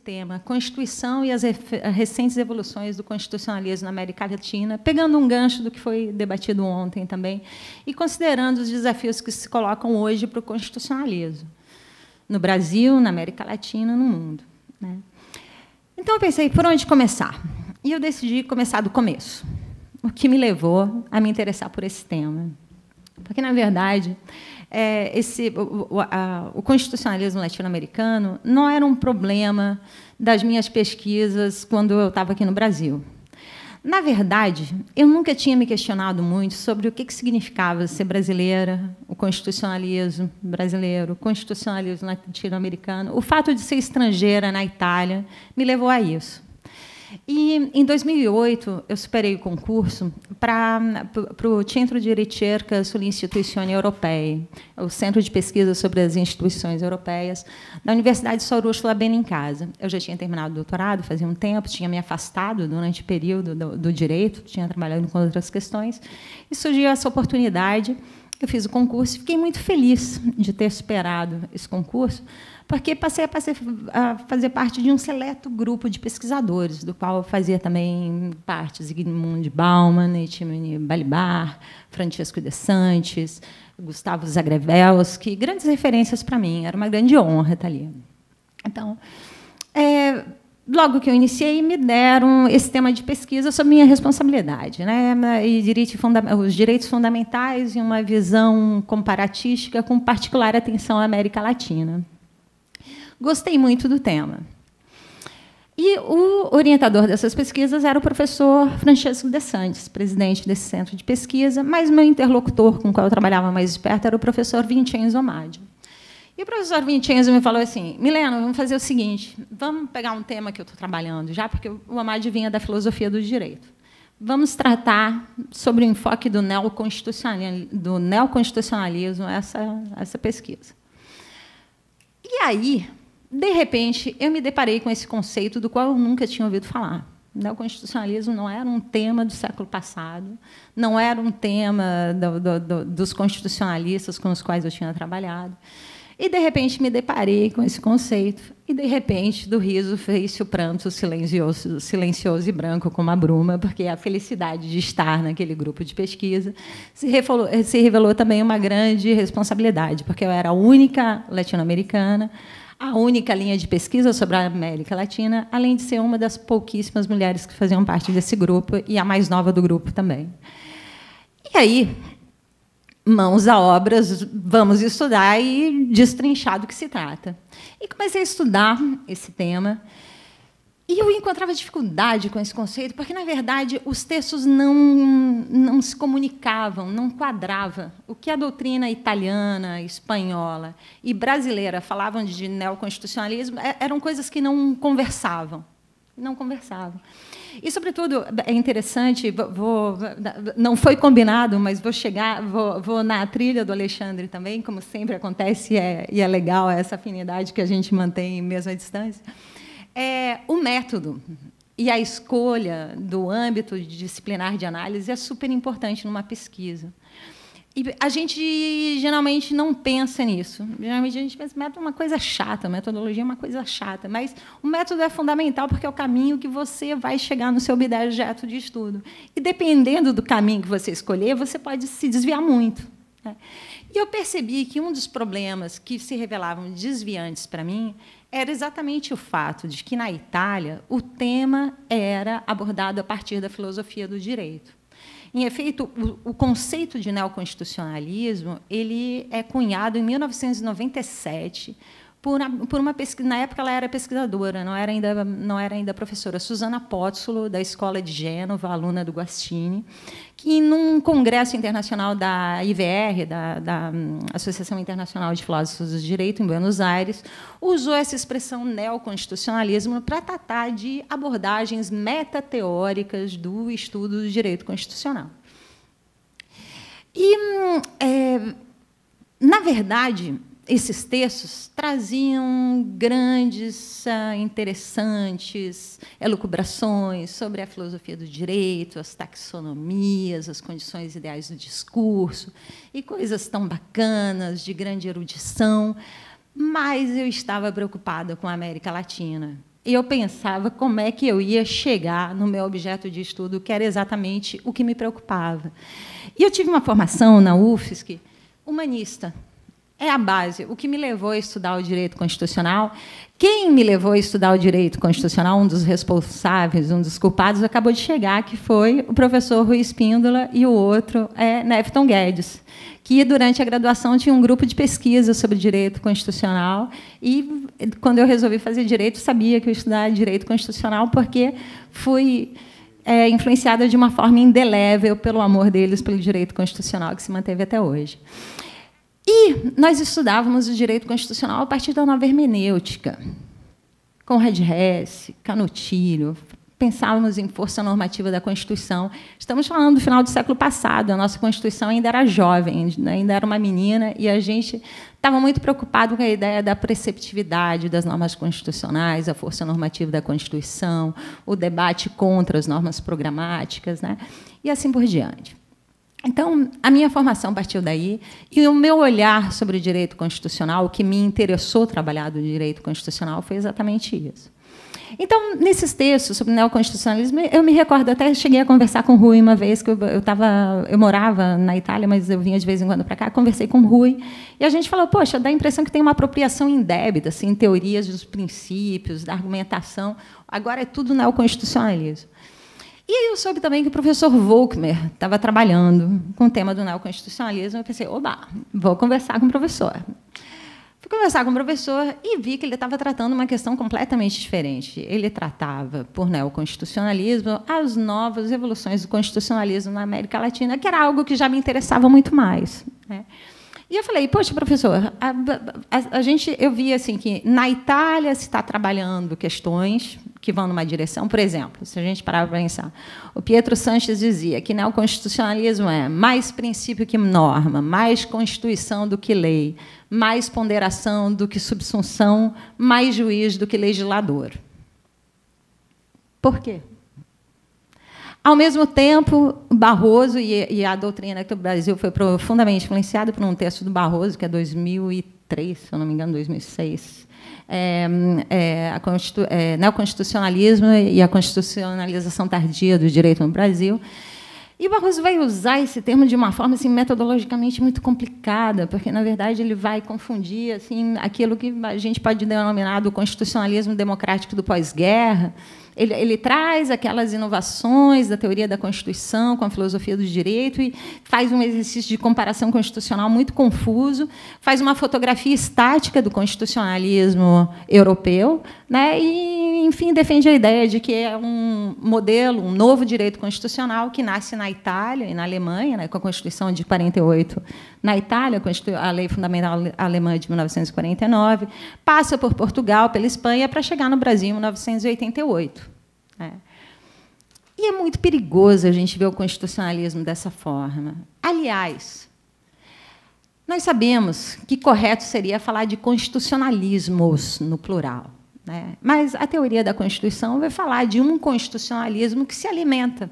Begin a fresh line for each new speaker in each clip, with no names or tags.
tema, Constituição e as recentes evoluções do constitucionalismo na América Latina, pegando um gancho do que foi debatido ontem também, e considerando os desafios que se colocam hoje para o constitucionalismo, no Brasil, na América Latina, no mundo, né? Então, eu pensei, por onde começar? E eu decidi começar do começo, o que me levou a me interessar por esse tema. Porque, na verdade, o constitucionalismo latino-americano não era um problema das minhas pesquisas quando eu estava aqui no Brasil. Na verdade, eu nunca tinha me questionado muito sobre o que significava ser brasileira, o constitucionalismo brasileiro, o constitucionalismo latino-americano. O fato de ser estrangeira na Itália me levou a isso. E, em 2008, eu superei o concurso para o Centro di Ricerca sulle Istituzioni Europee, o Centro de Pesquisa sobre as Instituições Europeias, da Universidade Saurush La Benincasa. Eu já tinha terminado o doutorado, fazia um tempo, tinha me afastado durante o período do direito, tinha trabalhado com outras questões, e surgiu essa oportunidade. Eu fiz o concurso e fiquei muito feliz de ter superado esse concurso, porque passei a fazer parte de um seleto grupo de pesquisadores, do qual eu fazia também parte Zygmunt Bauman, Etimene Balibar, Francesco de Santis, Gustavo Zagrebelski, grandes referências para mim. Era uma grande honra estar ali. Então, logo que eu iniciei, me deram esse tema de pesquisa sob minha responsabilidade, né? E os direitos fundamentais e uma visão comparatística com particular atenção à América Latina. Gostei muito do tema. E o orientador dessas pesquisas era o professor Francesco de Santis, presidente desse centro de pesquisa, mas meu interlocutor, com o qual eu trabalhava mais de perto, era o professor Vincenzo Maggio. E o professor Vincenzo me falou assim: Milena, vamos fazer o seguinte, vamos pegar um tema que eu estou trabalhando já, porque o Amadio vinha da filosofia do direito. Vamos tratar sobre o enfoque do neoconstitucionalismo, essa pesquisa. E aí, de repente, eu me deparei com esse conceito do qual eu nunca tinha ouvido falar. O neoconstitucionalismo não era um tema do século passado, não era um tema dos constitucionalistas com os quais eu tinha trabalhado. E, de repente, me deparei com esse conceito, e, de repente, do riso fez-se o pranto silencioso e branco como a bruma, porque a felicidade de estar naquele grupo de pesquisa se revelou também uma grande responsabilidade, porque eu era a única latino-americana, a única linha de pesquisa sobre a América Latina, além de ser uma das pouquíssimas mulheres que faziam parte desse grupo, e a mais nova do grupo também. E aí, mãos à obras, vamos estudar e destrinchar do que se trata. E comecei a estudar esse tema, e eu encontrava dificuldade com esse conceito, porque, na verdade, os textos não se comunicavam, não quadravam. O que a doutrina italiana, espanhola e brasileira falavam de neoconstitucionalismo eram coisas que não conversavam. Não conversavam. E, sobretudo, é interessante, não foi combinado, mas vou na trilha do Alexandre também, como sempre acontece, e é legal essa afinidade que a gente mantém mesmo à distância. O método e a escolha do âmbito disciplinar de análise é super importante numa pesquisa. E a gente geralmente não pensa nisso. Geralmente a gente pensa que método é uma coisa chata, metodologia é uma coisa chata, mas o método é fundamental porque é o caminho que você vai chegar no seu objeto de estudo. E, dependendo do caminho que você escolher, você pode se desviar muito, né? E eu percebi que um dos problemas que se revelavam desviantes para mim era exatamente o fato de que, na Itália, o tema era abordado a partir da filosofia do direito. Em efeito, o conceito de neoconstitucionalismo ele é cunhado em 1997 por uma pesquisa. Na época, ela era pesquisadora, não era ainda professora, Susana Pozzolo, da Escola de Gênova, aluna do Guastini, que, num congresso internacional da IVR, da Associação Internacional de Filósofos do Direito, em Buenos Aires, usou essa expressão neoconstitucionalismo para tratar de abordagens metateóricas do estudo do direito constitucional. E, na verdade, esses textos traziam grandes, interessantes elucubrações sobre a filosofia do direito, as taxonomias, as condições ideais do discurso, e coisas tão bacanas, de grande erudição, mas eu estava preocupada com a América Latina. e eu pensava como é que eu ia chegar no meu objeto de estudo, que era exatamente o que me preocupava. E eu tive uma formação na UFSC humanista. É a base. O que me levou a estudar o direito constitucional, quem me levou a estudar o direito constitucional, um dos responsáveis, um dos culpados, acabou de chegar, que foi o professor Rui Espíndola, e o outro é Nefton Guedes, que, durante a graduação, tinha um grupo de pesquisa sobre direito constitucional, e, quando eu resolvi fazer direito, sabia que eu ia estudar direito constitucional, porque fui influenciada de uma forma indelével pelo amor deles pelo direito constitucional, que se manteve até hoje. E nós estudávamos o direito constitucional a partir da nova hermenêutica, Conrad Hesse, Canutilho, pensávamos em força normativa da Constituição. Estamos falando do final do século passado, a nossa Constituição ainda era jovem, ainda era uma menina, e a gente estava muito preocupado com a ideia da preceptividade das normas constitucionais, a força normativa da Constituição, o debate contra as normas programáticas, né? E assim por diante. Então, a minha formação partiu daí, e o meu olhar sobre o direito constitucional, o que me interessou trabalhar do direito constitucional, foi exatamente isso. Então, nesses textos sobre neoconstitucionalismo, eu me recordo, até cheguei a conversar com o Rui uma vez, que eu morava na Itália, mas eu vinha de vez em quando para cá, conversei com o Rui, e a gente falou, poxa, dá a impressão que tem uma apropriação indébita, assim, teorias dos princípios, da argumentação, agora é tudo neoconstitucionalismo. E aí eu soube também que o professor Volkmer estava trabalhando com o tema do neoconstitucionalismo. Eu pensei, oba, vou conversar com o professor. Fui conversar com o professor e vi que ele estava tratando uma questão completamente diferente. Ele tratava, por neoconstitucionalismo, as novas evoluções do constitucionalismo na América Latina, que era algo que já me interessava muito mais, né? E eu falei, poxa, professor, eu vi assim, que na Itália se está trabalhando questões que vão numa direção. Por exemplo, se a gente parar para pensar, o Pietro Sanches dizia que neoconstitucionalismo é mais princípio que norma, mais Constituição do que lei, mais ponderação do que subsunção, mais juiz do que legislador. Por quê? Ao mesmo tempo, Barroso e a doutrina que o Brasil foi profundamente influenciado por um texto do Barroso, que é 2003, se eu não me engano, 2006, neoconstitucionalismo e a constitucionalização tardia do direito no Brasil. E Barroso vai usar esse termo de uma forma assim, metodologicamente muito complicada, porque, na verdade, ele vai confundir assim, aquilo que a gente pode denominar do constitucionalismo democrático do pós-guerra. Ele traz aquelas inovações da teoria da Constituição com a filosofia do direito e faz um exercício de comparação constitucional muito confuso, faz uma fotografia estática do constitucionalismo europeu, né? E, enfim, defende a ideia de que é um modelo, um novo direito constitucional que nasce na Itália e na Alemanha, né? Com a Constituição de 48 na Itália, a Lei Fundamental Alemã de 1949, passa por Portugal, pela Espanha, para chegar no Brasil em 1988. E é muito perigoso a gente ver o constitucionalismo dessa forma. Aliás, nós sabemos que correto seria falar de constitucionalismos no plural, né? Mas a teoria da Constituição vai falar de um constitucionalismo que se alimenta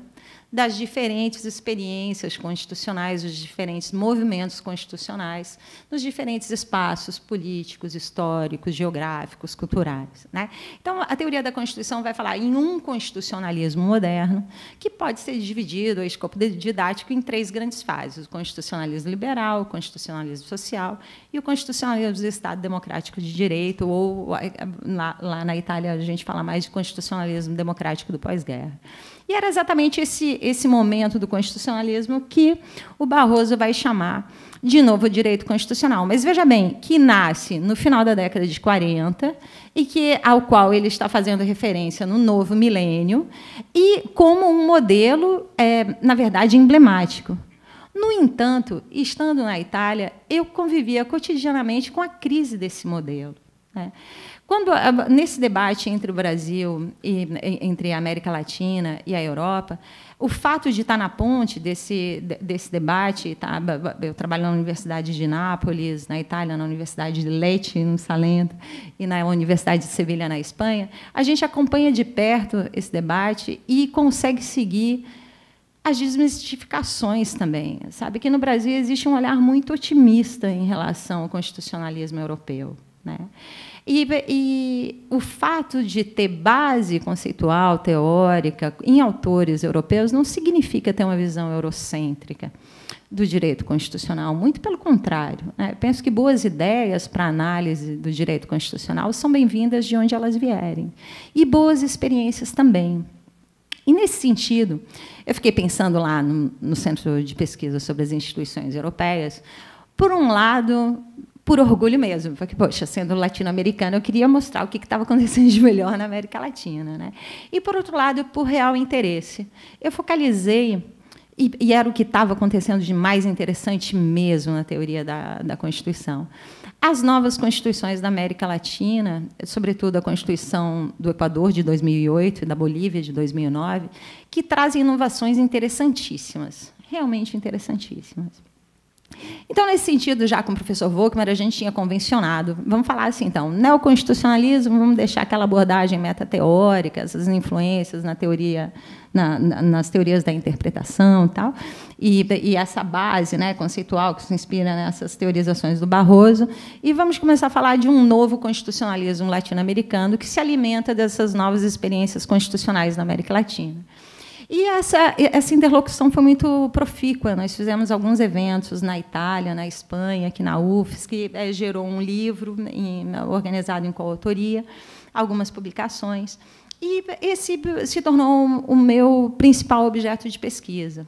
das diferentes experiências constitucionais, dos diferentes movimentos constitucionais, nos diferentes espaços políticos, históricos, geográficos, culturais, né? Então, a teoria da Constituição vai falar em um constitucionalismo moderno, que pode ser dividido, o escopo didático, em 3 grandes fases: o constitucionalismo liberal, o constitucionalismo social e o constitucionalismo do Estado democrático de direito, ou, lá na Itália, a gente fala mais de constitucionalismo democrático do pós-guerra. E era exatamente esse momento do constitucionalismo que o Barroso vai chamar de novo direito constitucional. Mas, veja bem, que nasce no final da década de 40 e ao qual ele está fazendo referência no novo milênio, e como um modelo, na verdade, emblemático. No entanto, estando na Itália, eu convivia cotidianamente com a crise desse modelo, né? Nesse debate entre o Brasil e entre a América Latina e a Europa, o fato de estar na ponte desse debate, eu trabalho na Universidade de Nápoles, na Itália, na Universidade de Lecce, no Salento, e na Universidade de Sevilha, na Espanha, a gente acompanha de perto esse debate e consegue seguir as desmistificações também. Sabe que no Brasil existe um olhar muito otimista em relação ao constitucionalismo europeu, né? E o fato de ter base conceitual, teórica, em autores europeus, não significa ter uma visão eurocêntrica do direito constitucional, muito pelo contrário, né? Penso que boas ideias para análise do direito constitucional são bem-vindas de onde elas vierem, e boas experiências também. E, nesse sentido, eu fiquei pensando lá no Centro de Pesquisa sobre as Instituições Europeias, por um lado, por orgulho mesmo, porque, poxa, sendo latino-americana, eu queria mostrar o que estava acontecendo de melhor na América Latina, né? E, por outro lado, por real interesse. Eu focalizei, e era o que estava acontecendo de mais interessante mesmo na teoria da Constituição, as novas constituições da América Latina, sobretudo a Constituição do Equador, de 2008, e da Bolívia, de 2009, que trazem inovações interessantíssimas, realmente interessantíssimas. Então, nesse sentido, já com o professor Volkmar, a gente tinha convencionado, vamos falar assim, então, neoconstitucionalismo, vamos deixar aquela abordagem metateórica, essas influências na teoria, nas teorias da interpretação, tal, e essa base, né, conceitual que se inspira nessas teorizações do Barroso, e vamos começar a falar de um novo constitucionalismo latino-americano que se alimenta dessas novas experiências constitucionais na América Latina. E essa interlocução foi muito profícua. Nós fizemos alguns eventos na Itália, na Espanha, aqui na UFSC, que gerou um livro organizado em coautoria, algumas publicações. E esse se tornou o meu principal objeto de pesquisa.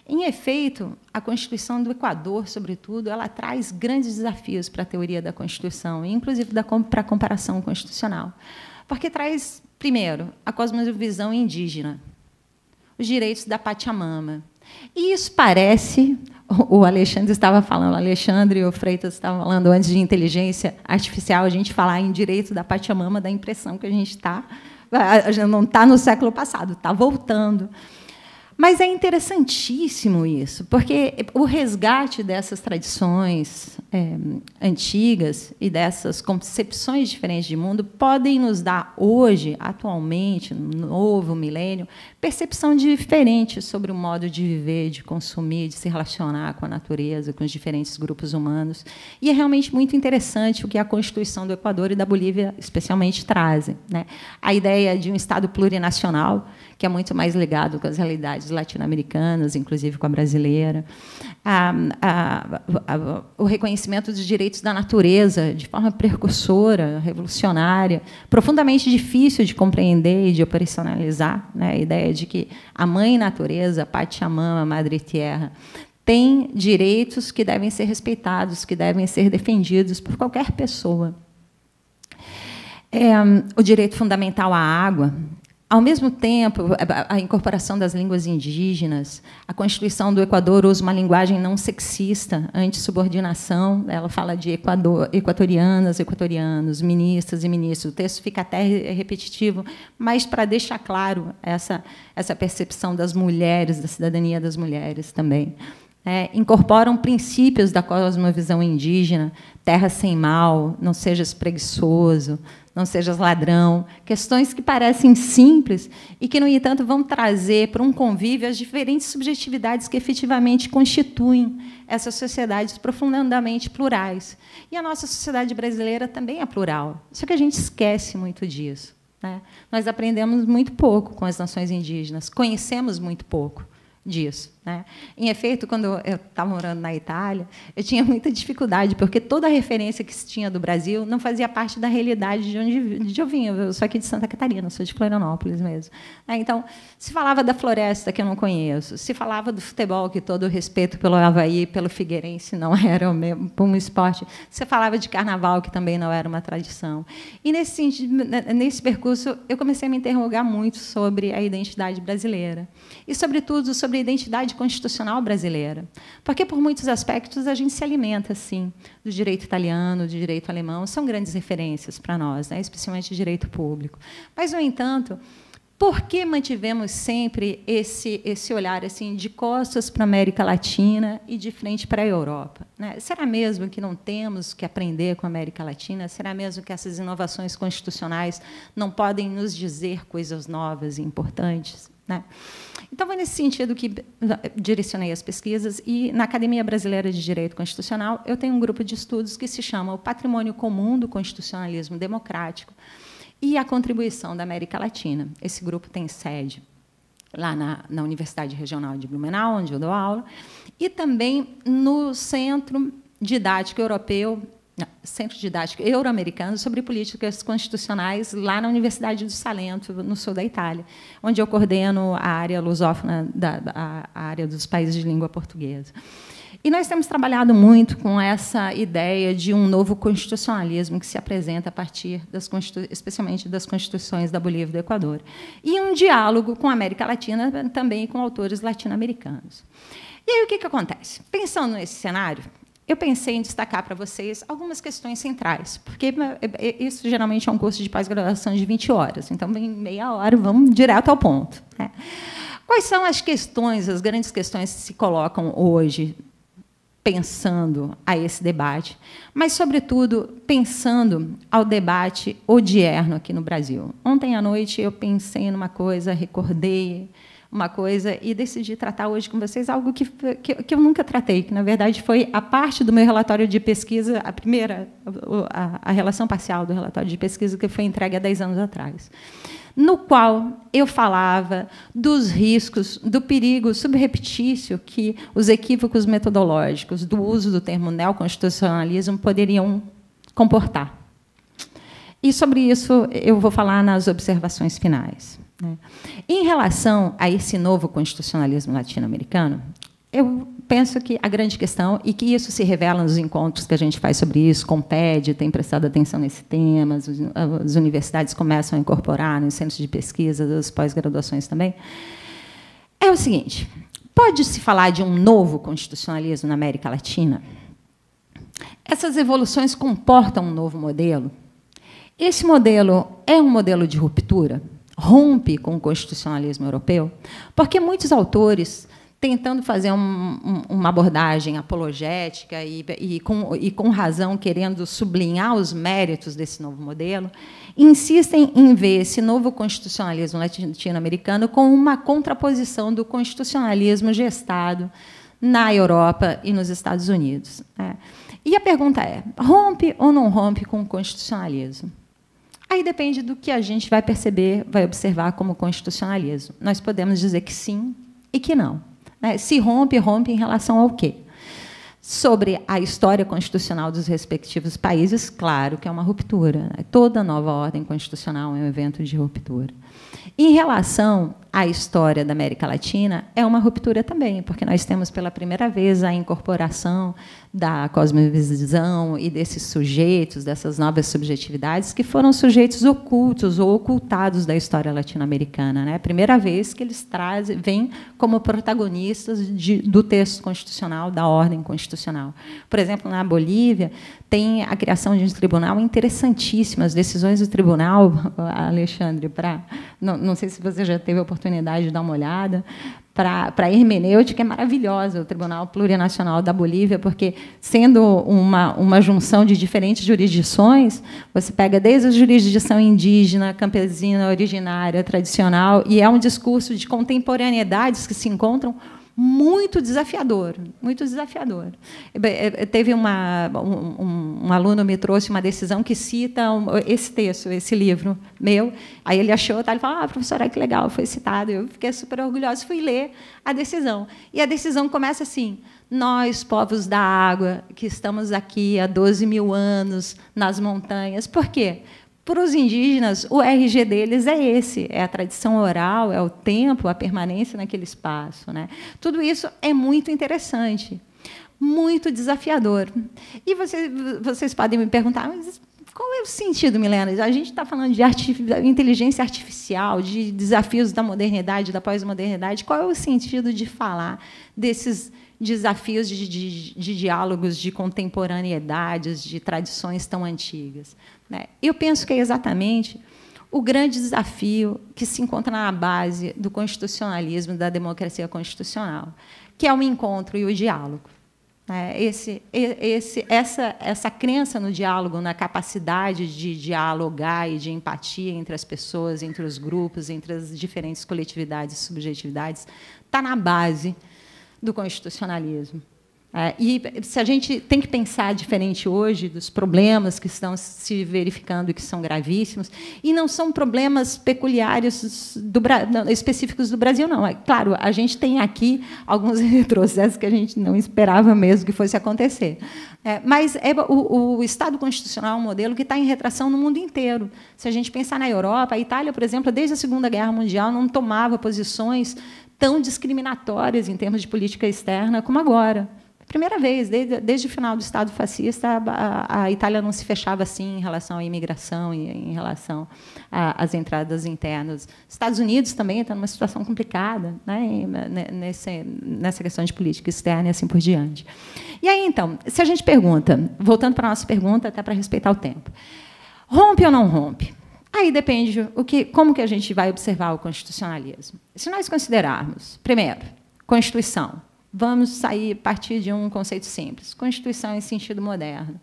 Em efeito, a Constituição do Equador, sobretudo, ela traz grandes desafios para a teoria da Constituição, inclusive para a comparação constitucional. Porque traz, primeiro, a cosmovisão indígena, os direitos da Pachamama. E isso parece, o Alexandre estava falando, o Alexandre e o Freitas estavam falando antes de inteligência artificial, a gente falar em direito da Pachamama, dá a impressão que a gente não está no século passado, está voltando. Mas é interessantíssimo isso, porque o resgate dessas tradições antigas e dessas concepções diferentes de mundo podem nos dar, hoje, atualmente, no novo milênio, percepção diferente sobre o modo de viver, de consumir, de se relacionar com a natureza, com os diferentes grupos humanos. E é realmente muito interessante o que a Constituição do Equador e da Bolívia, especialmente, trazem, né? A ideia de um Estado plurinacional, que é muito mais ligado com as realidades latino-americanas, inclusive com a brasileira, o reconhecimento dos direitos da natureza de forma precursora, revolucionária, profundamente difícil de compreender e de operacionalizar, né? A ideia de que a mãe natureza, a Pachamama, a Madre Terra, tem direitos que devem ser respeitados, que devem ser defendidos por qualquer pessoa. O direito fundamental à água. Ao mesmo tempo, a incorporação das línguas indígenas, a Constituição do Equador usa uma linguagem não sexista, antissubordinação, ela fala de equatorianas, equatorianos, ministras e ministros. O texto fica até repetitivo, mas para deixar claro essa percepção das mulheres, da cidadania das mulheres também. Incorporam princípios da cosmovisão indígena, terra sem mal, não sejas preguiçoso, não sejas ladrão, questões que parecem simples e que, no entanto, vão trazer para um convívio as diferentes subjetividades que efetivamente constituem essas sociedades profundamente plurais. E a nossa sociedade brasileira também é plural, só que a gente esquece muito disso, né? Nós aprendemos muito pouco com as nações indígenas, conhecemos muito pouco disso, né? Em efeito, quando eu estava morando na Itália, eu tinha muita dificuldade, porque toda a referência que se tinha do Brasil não fazia parte da realidade de onde eu vinha. Eu sou aqui de Santa Catarina, sou de Florianópolis mesmo. Então, se falava da floresta, que eu não conheço, se falava do futebol, que todo o respeito pelo Avaí, pelo Figueirense, não era um esporte, se falava de carnaval, que também não era uma tradição. E, nesse sentido, nesse percurso, eu comecei a me interrogar muito sobre a identidade brasileira e, sobretudo, sobre a identidade constitucional brasileira, porque, por muitos aspectos, a gente se alimenta, sim, do direito italiano, do direito alemão, são grandes referências para nós, né? Especialmente o direito público. Mas, no entanto, por que mantivemos sempre esse olhar assim, de costas para a América Latina e de frente para a Europa, né? Será mesmo que não temos que aprender com a América Latina? Será mesmo que essas inovações constitucionais não podem nos dizer coisas novas e importantes? né? Então, foi nesse sentido que direcionei as pesquisas, e, na Academia Brasileira de Direito Constitucional, eu tenho um grupo de estudos que se chama O Patrimônio Comum do Constitucionalismo Democrático e a Contribuição da América Latina. Esse grupo tem sede lá na Universidade Regional de Blumenau, onde eu dou aula, e também no Centro Didático Europeu, Centro Didático Euro-Americano sobre Políticas Constitucionais, lá na Universidade do Salento, no sul da Itália, onde eu coordeno a área lusófona, a área dos países de língua portuguesa. E nós temos trabalhado muito com essa ideia de um novo constitucionalismo que se apresenta a partir, especialmente, das constituições da Bolívia e do Equador, e um diálogo com a América Latina, também com autores latino-americanos. E aí, o que acontece? Pensando nesse cenário, eu pensei em destacar para vocês algumas questões centrais, porque isso geralmente é um curso de pós-graduação de 20 horas, então, em meia hora, vamos direto ao ponto, né? Quais são as questões, as grandes questões que se colocam hoje, pensando a esse debate, mas, sobretudo, pensando ao debate odierno aqui no Brasil? Ontem à noite, eu pensei numa coisa, recordei uma coisa e decidi tratar hoje com vocês algo que eu nunca tratei, que, na verdade, foi a parte do meu relatório de pesquisa, a primeira, a relação parcial do relatório de pesquisa que foi entregue há 10 anos atrás, no qual eu falava dos riscos, do perigo subreptício que os equívocos metodológicos do uso do termo neoconstitucionalismo poderiam comportar. E, sobre isso, eu vou falar nas observações finais, né? Em relação a esse novo constitucionalismo latino-americano, eu penso que a grande questão, e que isso se revela nos encontros que a gente faz sobre isso, com o PED, tem prestado atenção nesse tema, as universidades começam a incorporar nos centros de pesquisa, das pós-graduações também, é o seguinte: pode-se falar de um novo constitucionalismo na América Latina? Essas evoluções comportam um novo modelo? Esse modelo é um modelo de ruptura? Rompe com o constitucionalismo europeu? Porque muitos autores, tentando fazer uma abordagem apologética e com razão, querendo sublinhar os méritos desse novo modelo, insistem em ver esse novo constitucionalismo latino-americano com uma contraposição do constitucionalismo gestado na Europa e nos Estados Unidos, né? E a pergunta é: rompe ou não rompe com o constitucionalismo? Aí depende do que a gente vai perceber, vai observar como constitucionalismo. Nós podemos dizer que sim e que não, né? Se rompe, rompe em relação ao quê? Sobre a história constitucional dos respectivos países, claro que é uma ruptura, né? Toda nova ordem constitucional é um evento de ruptura. Em relação à história da América Latina, é uma ruptura também, porque nós temos, pela primeira vez, a incorporação da cosmovisão e desses sujeitos, dessas novas subjetividades, que foram sujeitos ocultos ou ocultados da história latino-americana, né? Primeira vez que eles vêm como protagonistas do texto constitucional, da ordem constitucional. Por exemplo, na Bolívia, tem a criação de um tribunal interessantíssimo. As decisões do tribunal, Alexandre, não sei se você já teve a oportunidade de dar uma olhada, para a hermenêutica é maravilhosa, o Tribunal Plurinacional da Bolívia, porque, sendo uma junção de diferentes jurisdições, você pega desde a jurisdição indígena, campesina, originária, tradicional, e é um discurso de contemporaneidades que se encontram muito desafiador, muito desafiador. Teve um aluno me trouxe uma decisão que cita esse texto, esse livro meu. Aí ele achou, ele falou: professora, que legal, foi citado. Eu fiquei super orgulhosa, fui ler a decisão. E a decisão começa assim: nós, povos da água, que estamos aqui há 12 mil anos nas montanhas. Por quê? Para os indígenas, o RG deles é esse, é a tradição oral, é o tempo, a permanência naquele espaço, né? Tudo isso é muito interessante, muito desafiador. E vocês podem me perguntar: mas qual é o sentido, Milena? A gente está falando de inteligência artificial, de desafios da modernidade, da pós-modernidade. Qual é o sentido de falar desses desafios de diálogos, de contemporaneidades, de tradições tão antigas, né? Eu penso que é exatamente o grande desafio que se encontra na base do constitucionalismo, da democracia constitucional, que é o encontro e o diálogo. Essa crença no diálogo, na capacidade de dialogar e de empatia entre as pessoas, entre os grupos, entre as diferentes coletividades e subjetividades, está na base do constitucionalismo. E se a gente tem que pensar diferente hoje dos problemas que estão se verificando e que são gravíssimos, e não são problemas peculiares específicos do Brasil, não. Claro, a gente tem aqui alguns retrocessos que a gente não esperava mesmo que fosse acontecer. Mas o Estado constitucional é um modelo que está em retração no mundo inteiro. Se a gente pensar na Europa, a Itália, por exemplo, desde a Segunda Guerra Mundial, não tomava posições tão discriminatórias em termos de política externa como agora. Primeira vez, desde o final do Estado fascista, a Itália não se fechava assim em relação à imigração e em relação às entradas internas. Estados Unidos também está numa situação complicada, né, nessa questão de política externa e assim por diante. E aí, então, se a gente pergunta, voltando para a nossa pergunta, até para respeitar o tempo, rompe ou não rompe? Aí depende como que a gente vai observar o constitucionalismo. Se nós considerarmos, primeiro, Constituição, vamos partir de um conceito simples. Constituição em sentido moderno.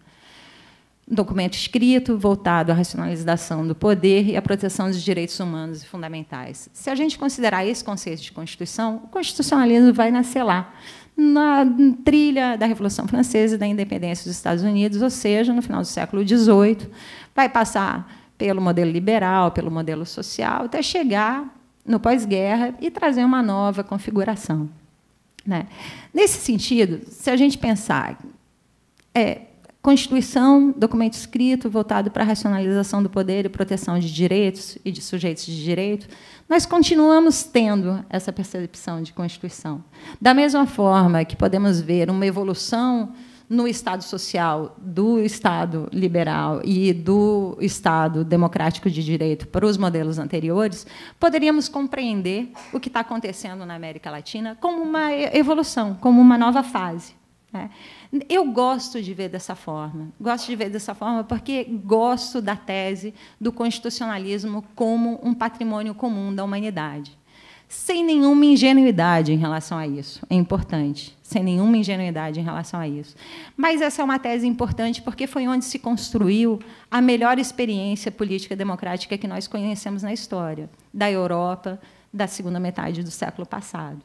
Documento escrito, voltado à racionalização do poder e à proteção dos direitos humanos e fundamentais. Se a gente considerar esse conceito de Constituição, o constitucionalismo vai nascer lá, na trilha da Revolução Francesa e da independência dos Estados Unidos, ou seja, no final do século XVIII, vai passar pelo modelo liberal, pelo modelo social, até chegar no pós-guerra e trazer uma nova configuração. Nesse sentido, se a gente pensar Constituição, documento escrito voltado para a racionalização do poder e proteção de direitos e de sujeitos de direito, nós continuamos tendo essa percepção de Constituição. Da mesma forma que podemos ver uma evolução no Estado social do Estado liberal e do Estado democrático de direito para os modelos anteriores, poderíamos compreender o que está acontecendo na América Latina como uma evolução, como uma nova fase. Eu gosto de ver dessa forma. Gosto de ver dessa forma porque gosto da tese do constitucionalismo como um patrimônio comum da humanidade. Sem nenhuma ingenuidade em relação a isso. É importante. Sem nenhuma ingenuidade em relação a isso. Mas essa é uma tese importante porque foi onde se construiu a melhor experiência política democrática que nós conhecemos na história, da Europa, da segunda metade do século passado.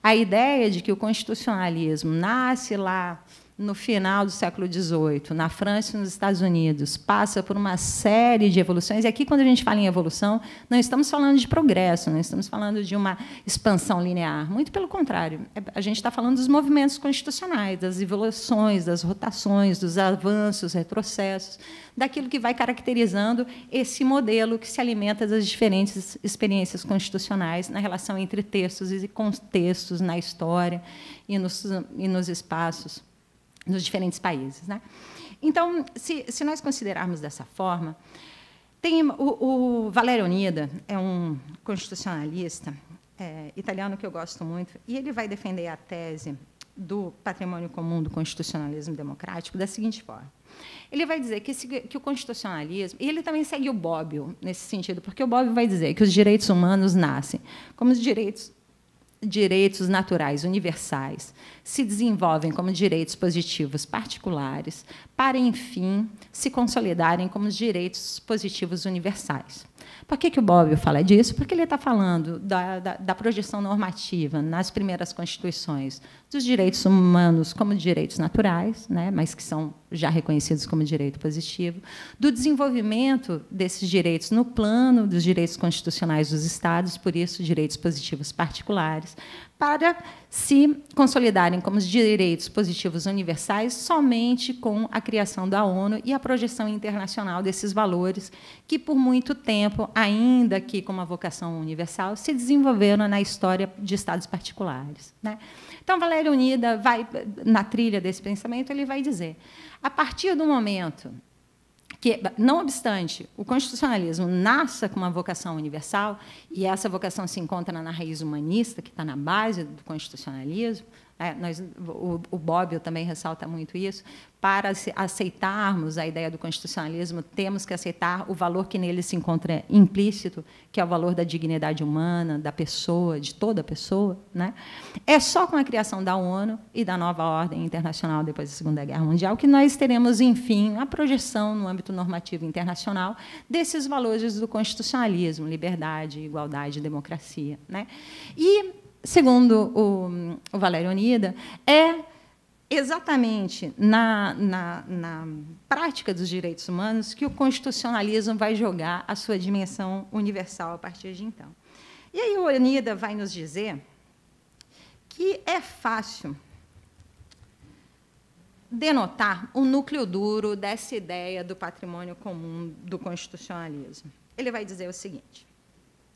A ideia de que o constitucionalismo nasce lá no final do século XVIII, na França e nos Estados Unidos, passa por uma série de evoluções. E aqui, quando a gente fala em evolução, não estamos falando de progresso, não estamos falando de uma expansão linear. Muito pelo contrário. A gente está falando dos movimentos constitucionais, das evoluções, das rotações, dos avanços, retrocessos, daquilo que vai caracterizando esse modelo que se alimenta das diferentes experiências constitucionais na relação entre textos e contextos na história e nos espaços nos diferentes países. Então, se nós considerarmos dessa forma, tem o Valerio Onida, é um constitucionalista italiano que eu gosto muito, e ele vai defender a tese do patrimônio comum do constitucionalismo democrático da seguinte forma. Ele vai dizer que o constitucionalismo, e ele também segue o Bobbio nesse sentido, porque o Bobbio vai dizer que os direitos humanos nascem como os direitos naturais universais, se desenvolvem como direitos positivos particulares, para, enfim, se consolidarem como direitos positivos universais. Por que o Bobbio fala disso? Porque ele está falando da projeção normativa nas primeiras constituições dos direitos humanos como direitos naturais, mas que são já reconhecidos como direito positivo, do desenvolvimento desses direitos no plano dos direitos constitucionais dos Estados, por isso, direitos positivos particulares, para se consolidarem como direitos positivos universais somente com a criação da ONU e a projeção internacional desses valores que, por muito tempo, ainda que com uma vocação universal, se desenvolveram na história de Estados particulares. Então, Valerio Onida vai, na trilha desse pensamento, ele vai dizer, a partir do momento que, não obstante, o constitucionalismo nasça com uma vocação universal, e essa vocação se encontra na raiz humanista, que está na base do constitucionalismo, O Bobbio também ressalta muito isso. Para aceitarmos a ideia do constitucionalismo, temos que aceitar o valor que nele se encontra implícito, que é o valor da dignidade humana, da pessoa, de toda pessoa. Né? É só com a criação da ONU e da nova ordem internacional depois da Segunda Guerra Mundial que nós teremos, enfim, a projeção no âmbito normativo internacional desses valores do constitucionalismo, liberdade, igualdade, democracia. Né? E, segundo o Valério Onida, é exatamente na prática dos direitos humanos que o constitucionalismo vai jogar a sua dimensão universal a partir de então. E aí o Onida vai nos dizer que é fácil denotar o núcleo duro dessa ideia do patrimônio comum do constitucionalismo. Ele vai dizer o seguinte,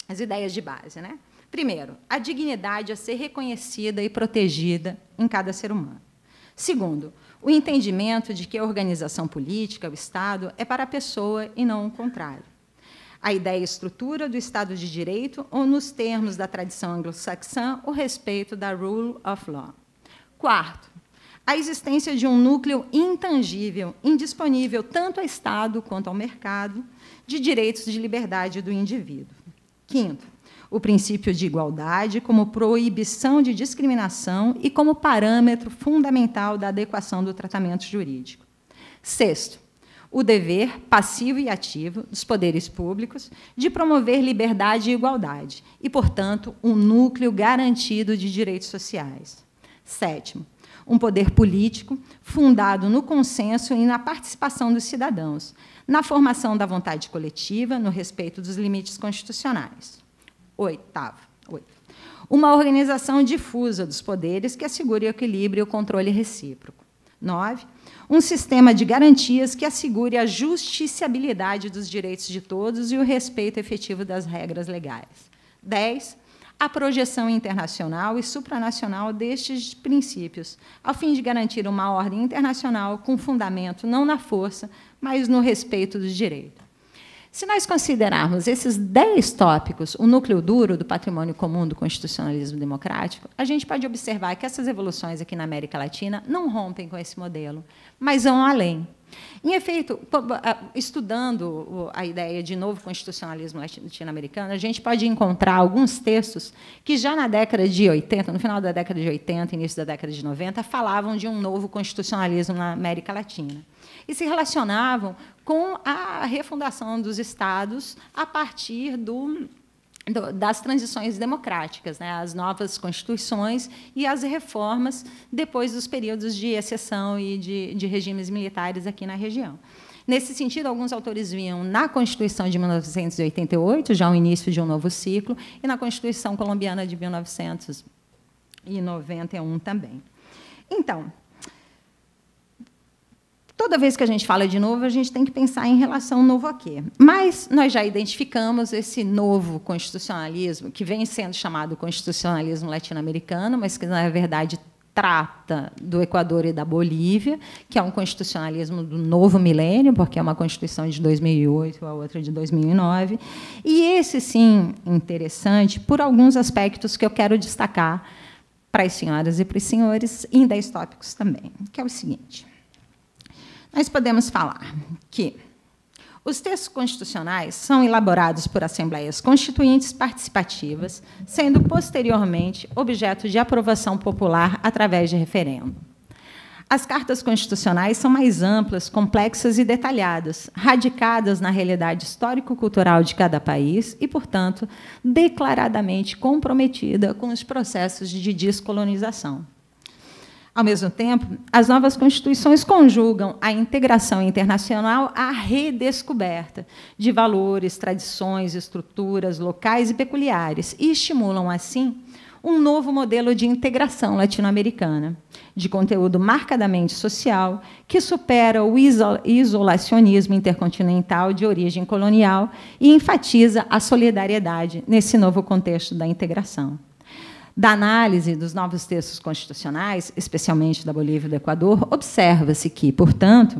as ideias de base, né? Primeiro, a dignidade a ser reconhecida e protegida em cada ser humano. Segundo, o entendimento de que a organização política, o Estado, é para a pessoa e não o contrário. A ideia e estrutura do Estado de Direito, ou, nos termos da tradição anglo-saxã, o respeito da rule of law. Quarto, a existência de um núcleo intangível, indisponível tanto ao Estado quanto ao mercado, de direitos de liberdade do indivíduo. Quinto, o princípio de igualdade como proibição de discriminação e como parâmetro fundamental da adequação do tratamento jurídico. Sexto, o dever passivo e ativo dos poderes públicos de promover liberdade e igualdade e, portanto, um núcleo garantido de direitos sociais. Sétimo, um poder político fundado no consenso e na participação dos cidadãos, na formação da vontade coletiva, no respeito dos limites constitucionais. Oitavo, uma organização difusa dos poderes que assegure o equilíbrio e o controle recíproco. 9, um sistema de garantias que assegure a justiciabilidade dos direitos de todos e o respeito efetivo das regras legais. 10, a projeção internacional e supranacional destes princípios, ao fim de garantir uma ordem internacional com fundamento não na força, mas no respeito dos direitos. Se nós considerarmos esses 10 tópicos o núcleo duro do patrimônio comum do constitucionalismo democrático, a gente pode observar que essas evoluções aqui na América Latina não rompem com esse modelo, mas vão além. Em efeito, estudando a ideia de novo constitucionalismo latino-americano, a gente pode encontrar alguns textos que já na década de 80, no final da década de 80, início da década de 90, falavam de um novo constitucionalismo na América Latina e se relacionavam com a refundação dos estados a partir das transições democráticas, né, as novas constituições e as reformas depois dos períodos de exceção e de regimes militares aqui na região. Nesse sentido, alguns autores viam na Constituição de 1988 já o início de um novo ciclo e na Constituição colombiana de 1991 também. Então, toda vez que a gente fala de novo, a gente tem que pensar em relação novo a quê? Mas nós já identificamos esse novo constitucionalismo, que vem sendo chamado constitucionalismo latino-americano, mas que, na verdade, trata do Equador e da Bolívia, que é um constitucionalismo do novo milênio, porque é uma Constituição de 2008, a outra de 2009. E esse, sim, interessante por alguns aspectos que eu quero destacar para as senhoras e para os senhores, em 10 tópicos também, que é o seguinte. Nós podemos falar que os textos constitucionais são elaborados por assembleias constituintes participativas, sendo posteriormente objeto de aprovação popular através de referendo. As cartas constitucionais são mais amplas, complexas e detalhadas, radicadas na realidade histórico-cultural de cada país e, portanto, declaradamente comprometida com os processos de descolonização. Ao mesmo tempo, as novas constituições conjugam a integração internacional à redescoberta de valores, tradições, estruturas locais e peculiares e estimulam, assim, um novo modelo de integração latino-americana, de conteúdo marcadamente social, que supera o isolacionismo intercontinental de origem colonial e enfatiza a solidariedade nesse novo contexto da integração. Da análise dos novos textos constitucionais, especialmente da Bolívia e do Equador, observa-se que, portanto,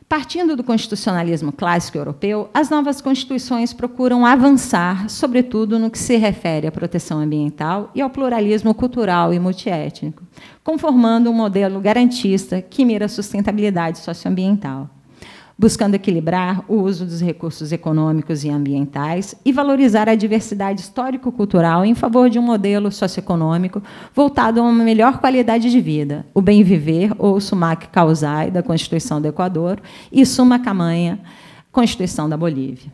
Partindo do constitucionalismo clássico europeu, as novas constituições procuram avançar, sobretudo no que se refere à proteção ambiental e ao pluralismo cultural e multiétnico, conformando um modelo garantista que mira a sustentabilidade socioambiental, buscando equilibrar o uso dos recursos econômicos e ambientais e valorizar a diversidade histórico-cultural em favor de um modelo socioeconômico voltado a uma melhor qualidade de vida, o bem viver, ou Sumac Causai, da Constituição do Equador, e Summa Camanha, Constituição da Bolívia.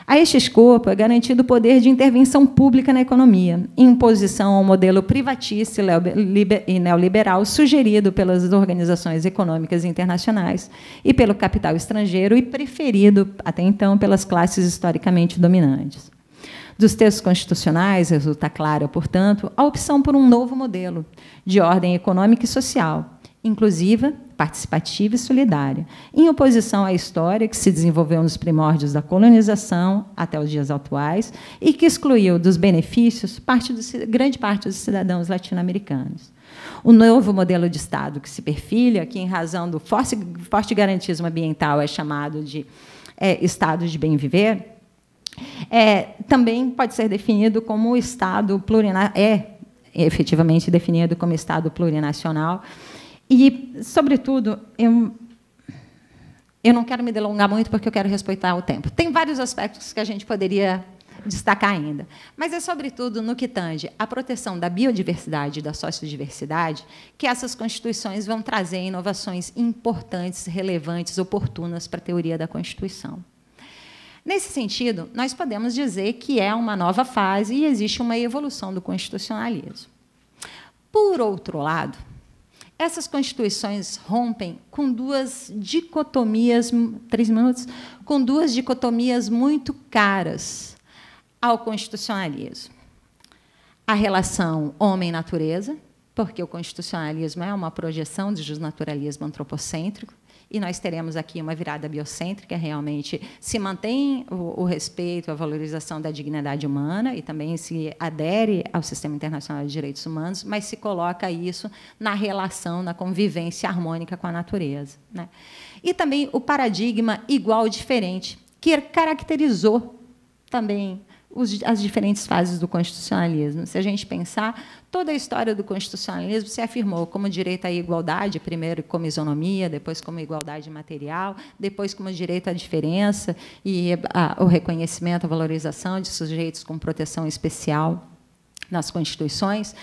A este escopo é garantido o poder de intervenção pública na economia, em oposição ao modelo privatista e neoliberal sugerido pelas organizações econômicas internacionais e pelo capital estrangeiro e preferido, até então, pelas classes historicamente dominantes. Dos textos constitucionais resulta clara, portanto, a opção por um novo modelo de ordem econômica e social, inclusiva, participativa e solidária, em oposição à história que se desenvolveu nos primórdios da colonização até os dias atuais e que excluiu dos benefícios grande parte dos cidadãos latino-americanos. O novo modelo de Estado que se perfilha, que, em razão do forte garantismo ambiental, é chamado de Estado de bem-viver, também pode ser definido como Estado efetivamente definido como Estado plurinacional. E, sobretudo, eu não quero me delongar muito, porque eu quero respeitar o tempo. Tem vários aspectos que a gente poderia destacar ainda, mas é, sobretudo, no que tange à proteção da biodiversidade e da sociodiversidade que essas constituições vão trazer inovações importantes, relevantes, oportunas para a teoria da Constituição. Nesse sentido, nós podemos dizer que é uma nova fase e existe uma evolução do constitucionalismo. Por outro lado, essas constituições rompem com duas dicotomias, 3 minutos, com duas dicotomias muito caras ao constitucionalismo. A relação homem-natureza, porque o constitucionalismo é uma projeção do justnaturalismo antropocêntrico, e nós teremos aqui uma virada biocêntrica, realmente se mantém o respeito, a valorização da dignidade humana e também se adere ao Sistema Internacional de Direitos Humanos, mas se coloca isso na relação, na convivência harmônica com a natureza, né? E também o paradigma igual-diferente, que caracterizou também as diferentes fases do constitucionalismo. Se a gente pensar, toda a história do constitucionalismo se afirmou como direito à igualdade, primeiro como isonomia, depois como igualdade material, depois como direito à diferença e o reconhecimento, a valorização de sujeitos com proteção especial nas constituições,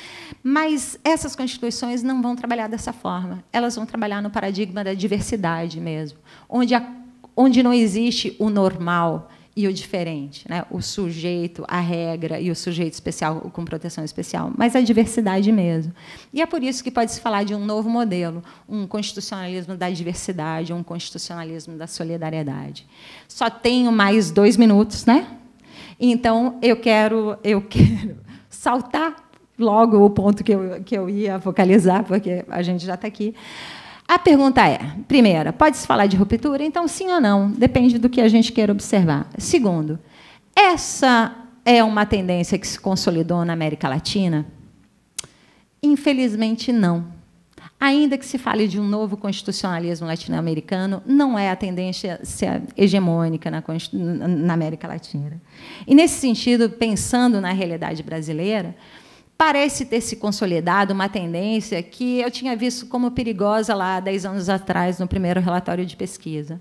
mas essas constituições não vão trabalhar dessa forma. Elas vão trabalhar no paradigma da diversidade mesmo, onde não existe o normal e o diferente, né? O sujeito, a regra e o sujeito especial com proteção especial, mas a diversidade mesmo. E é por isso que pode-se falar de um novo modelo, um constitucionalismo da diversidade, um constitucionalismo da solidariedade. Só tenho mais 2 minutos, né? Então, eu quero saltar logo o ponto que eu ia focalizar, porque a gente já está aqui. A pergunta é, primeira, pode-se falar de ruptura? Então, sim ou não? Depende do que a gente queira observar. Segundo, essa é uma tendência que se consolidou na América Latina? Infelizmente, não. Ainda que se fale de um novo constitucionalismo latino-americano, não é a tendência hegemônica na América Latina. E, nesse sentido, pensando na realidade brasileira, parece ter se consolidado uma tendência que eu tinha visto como perigosa lá 10 anos atrás, no primeiro relatório de pesquisa,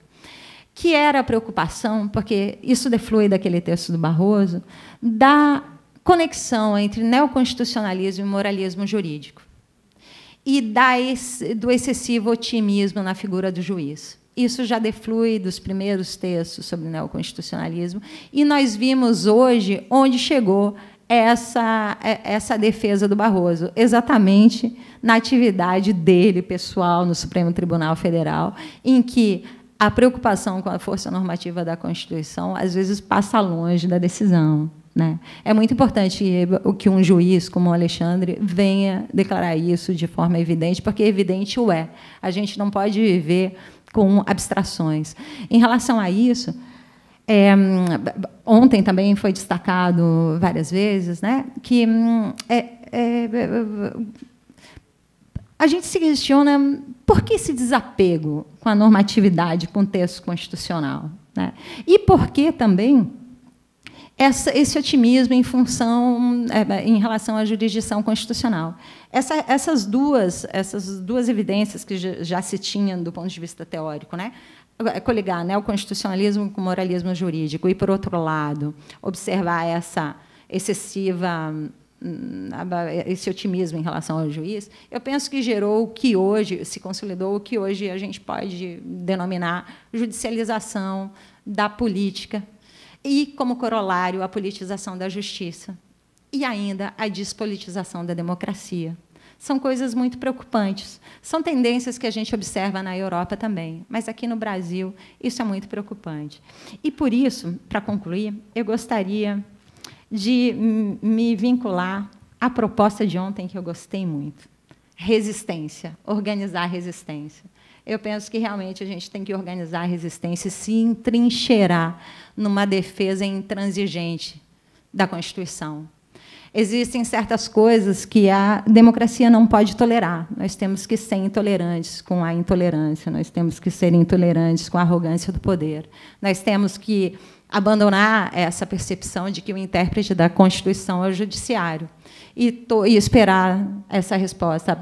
que era a preocupação, porque isso deflui daquele texto do Barroso, da conexão entre neoconstitucionalismo e moralismo jurídico, e do excessivo otimismo na figura do juiz. Isso já deflui dos primeiros textos sobre neoconstitucionalismo, e nós vimos hoje onde chegou essa defesa do Barroso, exatamente na atividade dele, pessoal, no Supremo Tribunal Federal, em que a preocupação com a força normativa da Constituição, às vezes, passa longe da decisão, né? É muito importante que um juiz como o Alexandre venha declarar isso de forma evidente, porque evidente o é. A gente não pode viver com abstrações. Em relação a isso, ontem também foi destacado várias vezes, né, que a gente se questiona por que esse desapego com a normatividade, com o texto constitucional, né? E por que também esse otimismo em função, em relação à jurisdição constitucional. Essas duas evidências que já se tinham do ponto de vista teórico, né? Coligar, né, o constitucionalismo com o moralismo jurídico e, por outro lado, observar essa excessiva, esse otimismo em relação ao juiz, eu penso que gerou o que hoje se consolidou, o que hoje a gente pode denominar judicialização da política e, como corolário, a politização da justiça e ainda a despolitização da democracia. São coisas muito preocupantes. São tendências que a gente observa na Europa também, mas aqui no Brasil isso é muito preocupante. E, por isso, para concluir, eu gostaria de me vincular à proposta de ontem, que eu gostei muito. Resistência, organizar a resistência. Eu penso que, realmente, a gente tem que organizar a resistência e se entrincheirar numa defesa intransigente da Constituição. Existem certas coisas que a democracia não pode tolerar. Nós temos que ser intolerantes com a intolerância, nós temos que ser intolerantes com a arrogância do poder. Nós temos que abandonar essa percepção de que o intérprete da Constituição é o judiciário e esperar essa resposta.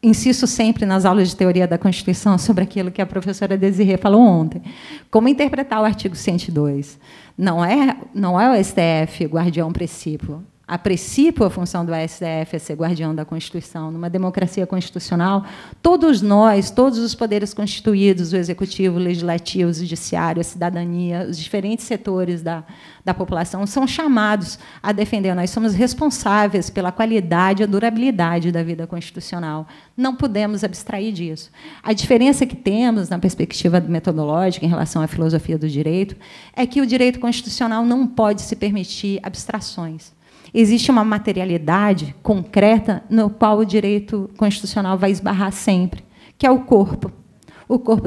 Insisto sempre nas aulas de teoria da Constituição sobre aquilo que a professora Desirê falou ontem. Como interpretar o artigo 102? Não é o STF guardião precípuo. A princípio, a função do STF é ser guardião da Constituição. Numa democracia constitucional, todos nós, todos os poderes constituídos, o executivo, o legislativo, o judiciário, a cidadania, os diferentes setores da população, são chamados a defender. Nós somos responsáveis pela qualidade e a durabilidade da vida constitucional. Não podemos abstrair disso. A diferença que temos, na perspectiva metodológica, em relação à filosofia do direito, é que o direito constitucional não pode se permitir abstrações. Existe uma materialidade concreta no qual o direito constitucional vai esbarrar sempre, que é o corpo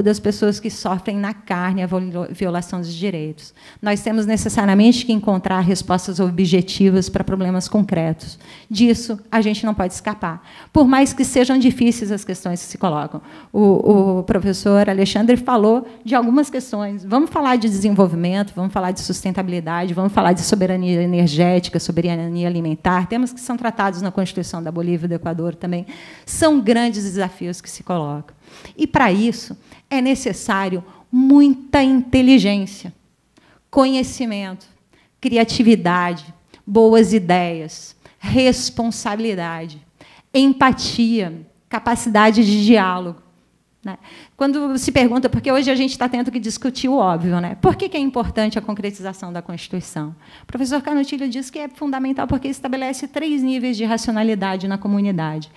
das pessoas que sofrem na carne a violação dos direitos. Nós temos necessariamente que encontrar respostas objetivas para problemas concretos. Disso a gente não pode escapar, por mais que sejam difíceis as questões que se colocam. O professor Alexandre falou de algumas questões. Vamos falar de desenvolvimento, vamos falar de sustentabilidade, vamos falar de soberania energética, soberania alimentar, temas que são tratados na Constituição da Bolívia e do Equador também. São grandes desafios que se colocam. E, para isso, é necessário muita inteligência, conhecimento, criatividade, boas ideias, responsabilidade, empatia, capacidade de diálogo. Né? Quando se pergunta, porque hoje a gente está tendo que discutir o óbvio, né? Por que é importante a concretização da Constituição? O professor Canutilho diz que é fundamental porque estabelece 3 níveis de racionalidade na comunidade.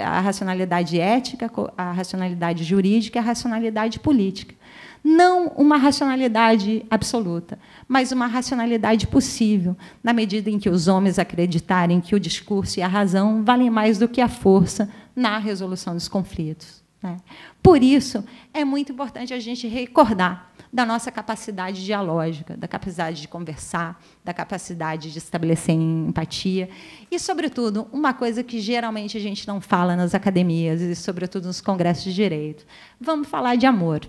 A racionalidade ética, a racionalidade jurídica e a racionalidade política. Não uma racionalidade absoluta, mas uma racionalidade possível, na medida em que os homens acreditarem que o discurso e a razão valem mais do que a força na resolução dos conflitos. Por isso, é muito importante a gente recordar da nossa capacidade dialógica, da capacidade de conversar, da capacidade de estabelecer empatia e, sobretudo, uma coisa que geralmente a gente não fala nas academias e, sobretudo, nos congressos de direito. Vamos falar de amor.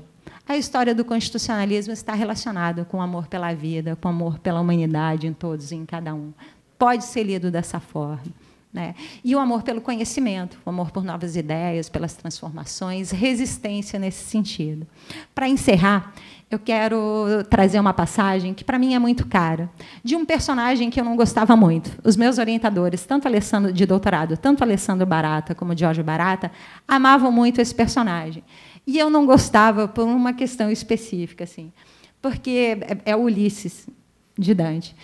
A história do constitucionalismo está relacionada com o amor pela vida, com o amor pela humanidade em todos e em cada um. Pode ser lido dessa forma. Né? E o amor pelo conhecimento, o amor por novas ideias, pelas transformações, resistência nesse sentido. Para encerrar, eu quero trazer uma passagem que, para mim, é muito cara, de um personagem que eu não gostava muito. Os meus orientadores, tanto Alessandro de doutorado, tanto Alessandro Barata como Jorge Barata, amavam muito esse personagem. E eu não gostava por uma questão específica, assim, porque é Ulisses, de Dante.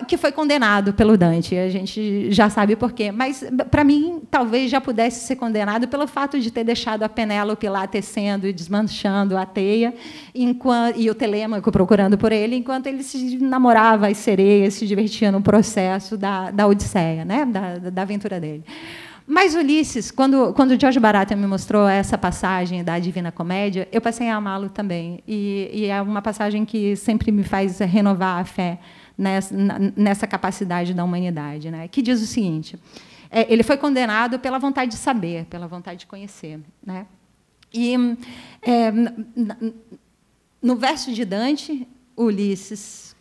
Que foi condenado pelo Dante, a gente já sabe por quê. Mas, para mim, talvez já pudesse ser condenado pelo fato de ter deixado a Penélope lá tecendo e desmanchando a teia, e o Telêmaco procurando por ele, enquanto ele se namorava as sereias, se divertia no processo da Odisseia, né? da aventura dele. Mas Ulisses, quando o Jorge Barata me mostrou essa passagem da Divina Comédia, eu passei a amá-lo também. E é uma passagem que sempre me faz renovar a fé nessa capacidade da humanidade, né? Que diz o seguinte: Ele foi condenado pela vontade de saber, pela vontade de conhecer, né? E no verso de Dante, Ulisses,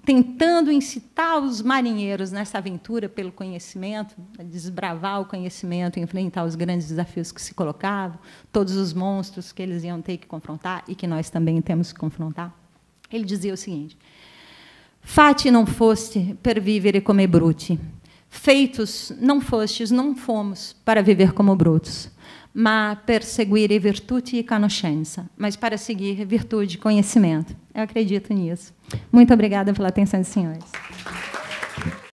tentando incitar os marinheiros nessa aventura pelo conhecimento, a desbravar o conhecimento, enfrentar os grandes desafios que se colocavam, todos os monstros que eles iam ter que confrontar e que nós também temos que confrontar. Ele dizia o seguinte: Fati non foste per vivere come bruti, feitos não fostes, não fomos para viver como brutos, mas per seguire virtude e conoscenza, mas para seguir virtude e conhecimento. Eu acredito nisso. Muito obrigada pela atenção dos senhores.